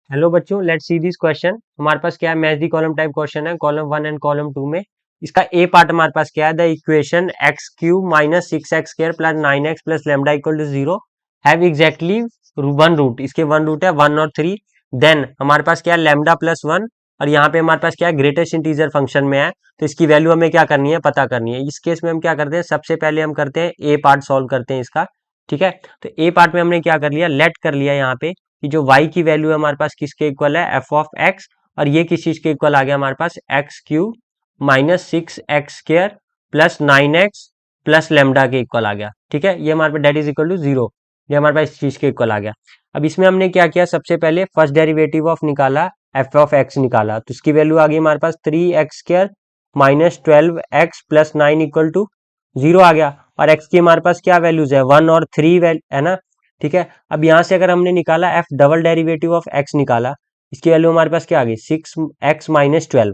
Hello बच्चों, let's see this question. हमारे पास क्या है, match the column type question है, कॉलम 1 एंड कॉलम 2 में। इसका ए पार्ट हमारे पास क्या है, the equation x cube minus 6x² plus 9x plus lambda equal to 0 have exactly one root. इसके वन रूट है 1 और 3। देन हमारे पास क्या है, लेमडा प्लस 1, और यहाँ पे हमारे पास क्या है, ग्रेटेस्ट इंटीजर फंक्शन में है, तो इसकी वैल्यू हमें क्या करनी है, पता करनी है। इस केस में हम क्या करते हैं, सबसे पहले हम करते हैं ए पार्ट सॉल्व करते हैं इसका। ठीक है, तो ए पार्ट में हमने क्या कर लिया, लेट कर लिया यहाँ पे कि जो y की वैल्यू है हमारे पास किसके इक्वल है, एफ ऑफ एक्स, और ये किस चीज के इक्वल आ गया हमारे पास, x cube minus 6x² plus 9x plus lambda के इक्वल आ गया। ठीक है, ये हमारे पास डेट इज इक्वल टू 0, ये हमारे पास इस चीज के इक्वल आ गया। अब इसमें हमने क्या किया, सबसे पहले फर्स्ट डेरिवेटिव ऑफ निकाला, एफ ऑफ एक्स निकाला, तो इसकी वैल्यू आ गई हमारे पास 3x² minus 12x plus 9 equal to 0 आ गया। और x की हमारे पास क्या वैल्यूज है, 1 और 3 है ना। ठीक है, अब यहाँ से अगर हमने निकाला F double derivative of x निकाला, इसकी वैल्यू हमारे पास क्या आ गई, 6x माइनस 12।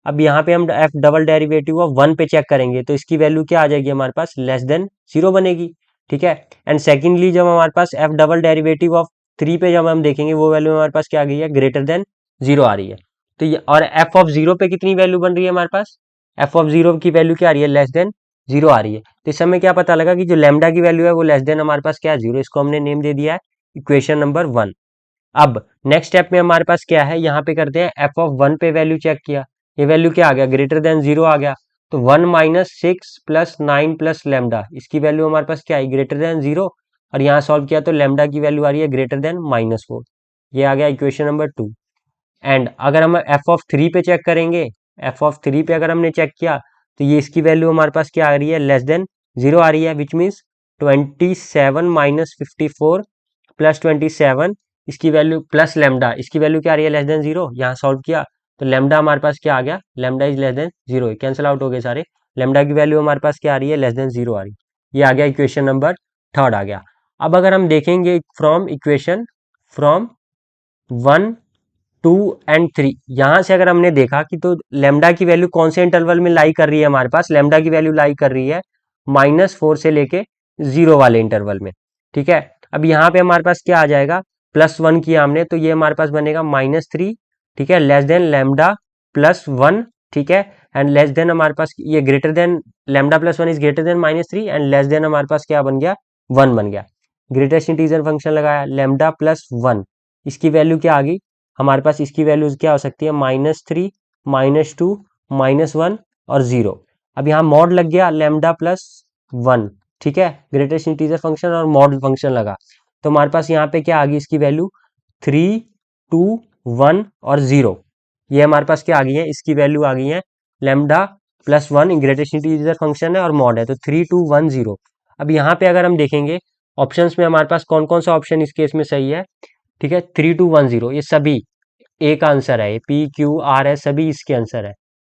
अब यहाँ पे हम एफ डबल डेरिवेटिव ऑफ 1 पे चेक करेंगे, तो इसकी वैल्यू क्या आ जाएगी हमारे पास, लेस देन 0 बनेगी। ठीक है, एंड सेकेंडली जब हमारे पास एफ डबल डेरिवेटिव ऑफ 3 पे जब हम देखेंगे, वो वैल्यू हमारे पास क्या आ गई है, ग्रेटर देन 0 आ रही है। तो ये और एफ ऑफ 0 पे कितनी वैल्यू बन रही है हमारे पास, एफ ऑफ 0 की वैल्यू क्या आ रही है, लेस देन 0 आ रही है। तो इस समय क्या पता लगा कि जो लेमडा की वैल्यू है वो लेस देन हमारे पास क्या है, 0। इसको हमने नेम दे दिया है इक्वेशन नंबर 1। अब नेक्स्ट स्टेप में हमारे पास क्या है, यहाँ पे करते हैं एफ ऑफ 1 पे वैल्यू चेक किया, ये वैल्यू क्या आ गया, ग्रेटर देन 0 आ गया। तो 1 माइनस 6 प्लस 9 प्लस लेमडा, इसकी वैल्यू हमारे पास क्या आई, ग्रेटर देन 0। और यहाँ सॉल्व किया तो लेमडा की वैल्यू आ रही है ग्रेटर देन -4। ये आ गया इक्वेशन नंबर 2। एंड अगर हम एफ ऑफ 3 पे चेक करेंगे, एफ ऑफ 3 पे अगर हमने चेक किया, तो ये इसकी वैल्यू हमारे पास क्या आ रही है, लेस देन 0 आ रही है, विच मीन्स 27 माइनस 54 प्लस 27, इसकी वैल्यू प्लस लेमडा, इसकी वैल्यू क्या आ रही है, लेस देन 0। यहाँ सॉल्व किया तो लेमडा हमारे पास क्या आ गया, lambda is less than 0, cancel out हो गए सारे। लेमडा की वैल्यू हमारे पास क्या आ रही है, लेस देन 0 आ रही है। ये आ गया इक्वेशन नंबर 3 आ गया। अब अगर हम देखेंगे फ्रॉम इक्वेशन फ्रॉम 1 2 एंड 3, यहां से अगर हमने देखा कि तो लेमडा की वैल्यू कौन से इंटरवल में लाई कर रही है हमारे पास, लेमडा की वैल्यू लाई कर रही है -4 से लेके 0 वाले इंटरवल में। ठीक है, अब यहाँ पे हमारे पास क्या आ जाएगा, +1 किया हमने, तो ये हमारे पास बनेगा -3। ठीक है, लेस देन लेमडा +1। ठीक है, एंड लेस देन हमारे पास ये greater than, lambda +1 is greater than -3, and less than हमारे पास क्या बन गया, 1 बन गया। ग्रेटेस्ट इंटीजर फंक्शन लगाया, लेमडा +1, इसकी वैल्यू क्या आ गई हमारे पास, इसकी वैल्यूज क्या हो सकती है, -3 -2 -1 और 0। अब यहाँ मॉड लग गया लेमडा +1। ठीक है, ग्रेटेस्ट इंटीजर फंक्शन और मॉड फंक्शन लगा, तो हमारे पास यहाँ पे क्या आ गई, इसकी वैल्यू 3 2 1 और 0। ये हमारे पास क्या आ गई है, इसकी वैल्यू आ गई है लेमडा +1, ग्रेटेस्ट इंटीजर फंक्शन है और मॉड है, तो 3 2 1 0। अब यहाँ पे अगर हम देखेंगे ऑप्शंस में हमारे पास कौन कौन सा ऑप्शन इस केस में सही है। ठीक है, 3 2 1 0 ये सभी ए का आंसर है, पी क्यू आर है, सभी इसके आंसर है।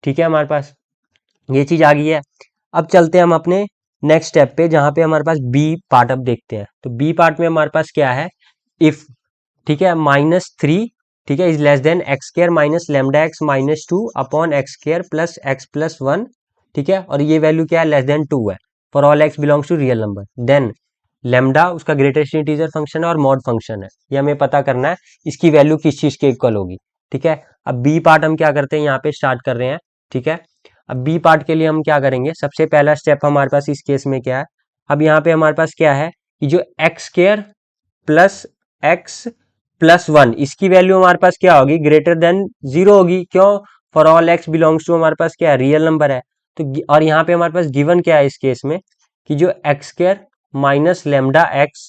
ठीक है, हमारे पास ये चीज आ गई है। अब चलते हैं हम अपने नेक्स्ट स्टेप पे, जहां पे हमारे पास बी पार्ट अब देखते हैं। तो बी पार्ट में हमारे पास क्या है, इफ, ठीक है, -3, ठीक है, is less than x² minus lambda x -2 upon x² plus x plus 1। ठीक है, और ये वैल्यू क्या है, लेस देन 2 है, for all x belongs to real number. Then lambda उसका ग्रेटेस्ट इंटीजर फंक्शन है और मॉड फंक्शन है, ये हमें पता करना है इसकी वैल्यू किस चीज के इक्वल होगी। ठीक है, अब बी पार्ट हम क्या करते हैं, यहाँ पे स्टार्ट कर रहे हैं। ठीक है, अब बी पार्ट के लिए हम क्या करेंगे, सबसे पहला स्टेप हमारे पास इस केस में क्या है, अब यहाँ पे हमारे पास क्या है कि जो x² प्लस x प्लस 1, इसकी वैल्यू हमारे पास क्या होगी, ग्रेटर देन 0 होगी। क्यों, for all x belongs to हमारे पास क्या है, रियल नंबर है। तो और यहाँ पे हमारे पास गिवन क्या है इस केस में, कि जो x² माइनस लेमडा एक्स,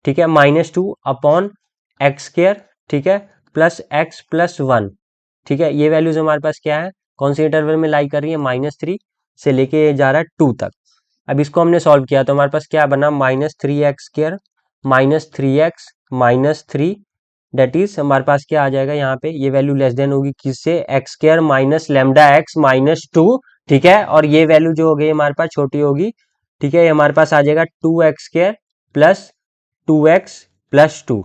ठीक है, -2 अपॉन x², ठीक है, प्लस x प्लस 1। ठीक है, ये वैल्यूज हमारे पास क्या है, कौन से इंटरवल में लाई कर रही है, -3 से लेके जा रहा है 2 तक। अब इसको हमने सॉल्व किया तो हमारे पास क्या बना, -3x² -3x -3, डेट इज हमारे पास क्या आ जाएगा, यहाँ पे ये वैल्यू लेस देन होगी किससे, x² माइनस लेमडा एक्स -2। ठीक है, और ये वैल्यू जो हो गई हमारे पास छोटी होगी। ठीक है, ये हमारे पास आ जाएगा 2x² प्लस 2x प्लस 2।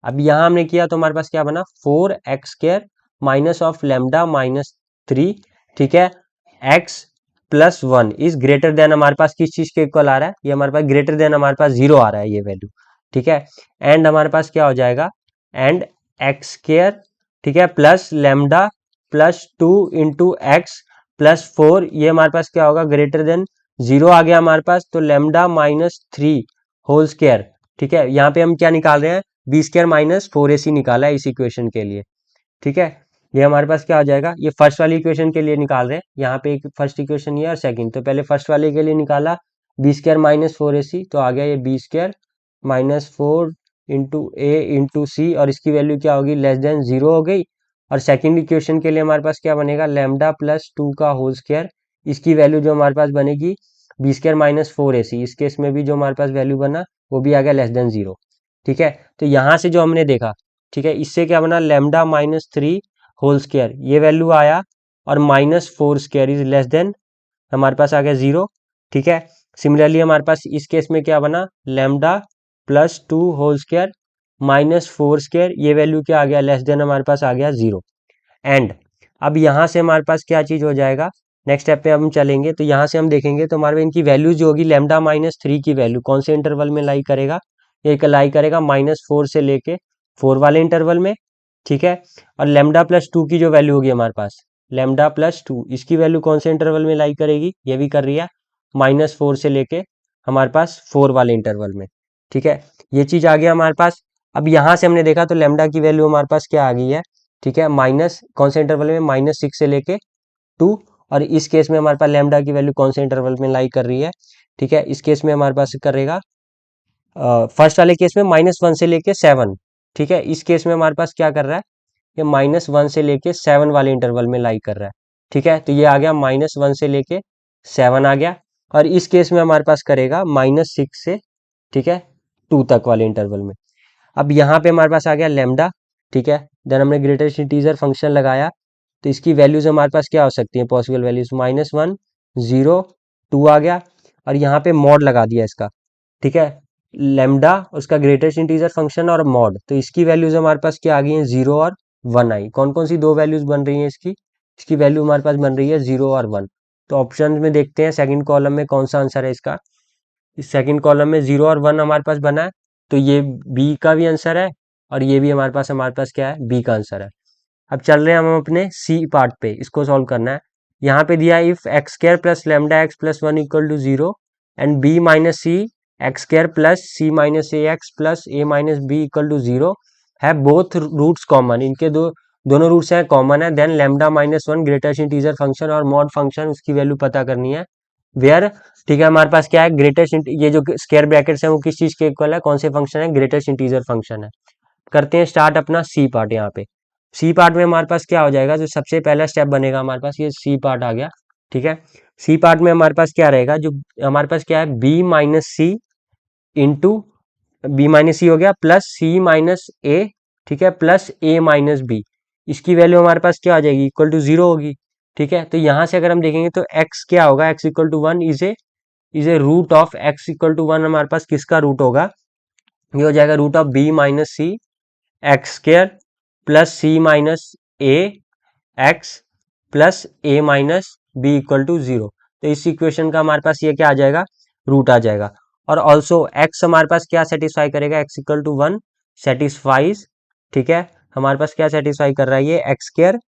अब यहाँ हमने किया तो हमारे पास क्या बना, 4x² माइनस ऑफ लेमडा -3। ठीक है, x plus 1 is greater than, हमारे पास किस चीज के इक्वल आ रहा है, ये हमारे पास ग्रेटर देन हमारे पास 0 आ रहा है ये वैल्यू। ठीक है, एंड हमारे पास क्या हो जाएगा, एंड एक्स स्क्वायर, ठीक है, plus lambda plus 2 into x plus 4, ये हमारे पास क्या होगा, ग्रेटर देन 0 आ गया हमारे पास, तो लेमडा माइनस 3 होल स्क्वायर, ठीक है। यहाँ पे हम क्या निकाल रहे हैं, बी स्क्वायर माइनस 4ac निकाला है इस इक्वेशन के लिए, ठीक है। ये हमारे पास क्या हो जाएगा, ये फर्स्ट वाली इक्वेशन के लिए निकाल रहे हैं, यहाँ पे एक फर्स्ट इक्वेशन ये और सेकंड, तो पहले फर्स्ट वाले के लिए निकाला बी स्क्वायर माइनस 4ac, तो आ गया ये बी स्क्वायर माइनस 4 इंटू ए इंटू सी, और इसकी वैल्यू क्या होगी, लेस देन 0 हो गई। और सेकंड इक्वेशन के लिए हमारे पास क्या बनेगा, लेमडा प्लस 2 का होल स्क्वायर, इसकी वैल्यू जो हमारे पास बनेगी बी स्क्वायर माइनस 4ac, इस केस में भी जो हमारे पास वैल्यू बना वो भी आ गया लेस देन 0, ठीक है। तो यहाँ से जो हमने देखा, ठीक है, इससे क्या बना, लेमडा माइनस 3 होल स्क्वायर, ये वैल्यू आया, और minus 4 square is less than, हमारे पास आ गया 0, ठीक है। सिमिलरली हमारे पास इस केस में क्या बना, lambda plus 2 whole square minus 4 square, ये वैल्यू क्या आ गया, लेस देन हमारे पास आ गया 0। एंड अब यहाँ से हमारे पास क्या चीज हो जाएगा, नेक्स्ट स्टेप पे हम चलेंगे, तो यहाँ से हम देखेंगे तो हमारे इनकी वैल्यू जो होगी, लेमडा माइनस 3 की वैल्यू कौन से इंटरवल में लाई करेगा, ये लाई करेगा -4 से लेके 4 वाले इंटरवल में, ठीक है। और लेमडा प्लस 2 की जो वैल्यू होगी हमारे पास, लेमडा प्लस 2, इसकी वैल्यू कौन से इंटरवल में लाई करेगी, ये भी कर रही है -4 से लेके हमारे पास 4 वाले इंटरवल में, ठीक है। ये चीज आ गया हमारे पास। अब यहाँ से हमने देखा तो लेमडा की वैल्यू हमारे पास क्या आ गई है, ठीक है, माइनस कौन से इंटरवल में, -6 से लेके 2, और इस केस में हमारे पास लेमडा की वैल्यू कौन से इंटरवल में लाई कर रही है, ठीक है, इस केस में हमारे पास करेगा फर्स्ट वाले केस में -1 से लेके 7, ठीक है, इस केस में हमारे पास क्या कर रहा है, ये -1 से लेके 7 वाले इंटरवल में लाई कर रहा है, ठीक है। तो ये आ गया -1 से लेके 7 आ गया, और इस केस में हमारे पास करेगा -6 से, ठीक है, 2 तक वाले इंटरवल में। अब यहाँ पे हमारे पास आ गया लेमडा, ठीक है, देन हमने ग्रेटेस्ट इंटीजर फंक्शन लगाया, तो इसकी वैल्यूज हमारे पास क्या हो सकती हैं, पॉसिबल वैल्यूज -1 0 2 आ गया, और यहाँ पे मॉड लगा दिया इसका, ठीक है, लेमडा उसका ग्रेटेस्ट इंटीजर फंक्शन और मॉड, तो इसकी वैल्यूज हमारे पास क्या आ गई हैं, 0 और 1 आई। कौन कौन सी दो वैल्यूज बन रही हैं इसकी, इसकी वैल्यू हमारे पास बन रही है 0 और 1। तो ऑप्शन में देखते हैं सेकंड कॉलम में कौन सा आंसर है इसका, इस सेकंड कॉलम में 0 और 1 हमारे पास बना है, तो ये बी का भी आंसर है, और ये भी हमारे पास क्या है, बी का आंसर है। अब चल रहे हैं हम अपने सी पार्ट पे, इसको सॉल्व करना है। यहाँ पे दिया if x square plus lambda x plus 1 equal to 0 and b minus c x square plus c minus a x plus a minus b equal to 0 है बोथ रूट्स कॉमन, इनके दोनों रूट्स हैं common है, then lambda -1 greatest integer function और mod function उसकी value पता करनी है, वेयर, ठीक है, हमारे पास क्या है, ग्रेटेस्ट, ये जो स्क्वायर ब्रैकेट्स हैं वो किस चीज के इक्वल है, कौन से फंक्शन है, ग्रेटेस्ट इंटीजर फंक्शन है। करते हैं स्टार्ट अपना सी पार्ट। यहाँ पे सी पार्ट में हमारे पास क्या हो जाएगा, जो सबसे पहला स्टेप बनेगा हमारे पास, ये सी पार्ट आ गया, ठीक है। सी पार्ट में हमारे पास क्या रहेगा, जो हमारे पास क्या है, बी माइनस सी इंटू बी माइनस सी हो गया प्लस सी माइनस ए, ठीक है, प्लस ए माइनस बी, इसकी वैल्यू हमारे पास क्या आ जाएगी, इक्वल टू 0 होगी, ठीक है। तो यहाँ से अगर हम देखेंगे तो x क्या होगा, x equal to 1 is a root of x equal to 1, हमारे पास किसका रूट होगा, ये हो जाएगा root of b minus c x square plus c minus a x plus a minus b equal to 0। तो इस इक्वेशन का हमारे पास ये क्या आ जाएगा, रूट आ जाएगा। और ऑल्सो x हमारे पास क्या सेटिस्फाई करेगा, x इक्वल टू 1 सेटिस्फाइज, ठीक है, हमारे पास क्या सेटिस्फाई कर रहा है, ये x square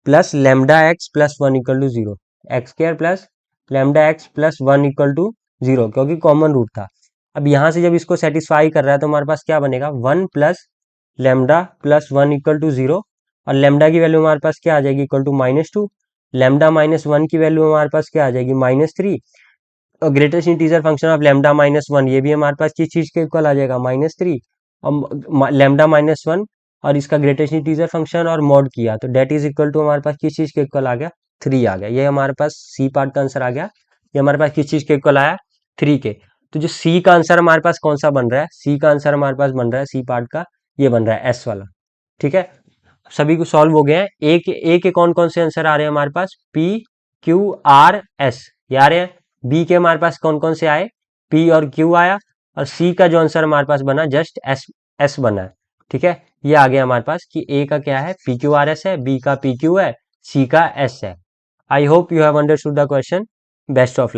plus lambda x plus 1 equal to 0, x square plus lambda x plus 1 equal to 0, क्योंकि कॉमन रूट था। अब यहाँ से जब इसको सेटिस्फाई कर रहा है तो हमारे पास क्या बनेगा, 1 plus lambda plus 1 equal to 0, और लेमडा की वैल्यू हमारे पास क्या आ जाएगी, इक्वल टू -2, लेमडा -1 की वैल्यू हमारे पास क्या आ जाएगी, -3, और greatest integer function of lambda -1 ये भी हमारे पास किस चीज के इक्वल आ जाएगा, -3, और लेमडा -1 और इसका ग्रेटेस्ट इंटीजर फंक्शन और मॉड किया तो डेट इज इक्वल टू हमारे पास किस चीज के इक्वल आ गया, 3 आ गया। ये हमारे पास सी पार्ट का आंसर आ गया, ये हमारे पास किस चीज के इक्वल आया, 3 के। तो जो सी का आंसर हमारे पास कौन सा बन रहा है, सी का आंसर हमारे पास बन रहा है सी पार्ट का, ये बन रहा है एस वाला, ठीक है। सभी को सॉल्व हो गए हैं। ए के कौन कौन से आंसर आ रहे हैं हमारे पास, पी क्यू आर एस, ये आ रहे हैं। बी के हमारे पास कौन कौन से आए, पी और क्यू आया, और सी का जो आंसर हमारे पास बना जस्ट एस, एस बना है, ठीक है। ये आ गया हमारे पास कि ए का क्या है, पी क्यू आर एस है, बी का पी क्यू है, सी का एस है। I hope you have understood the question, best of luck.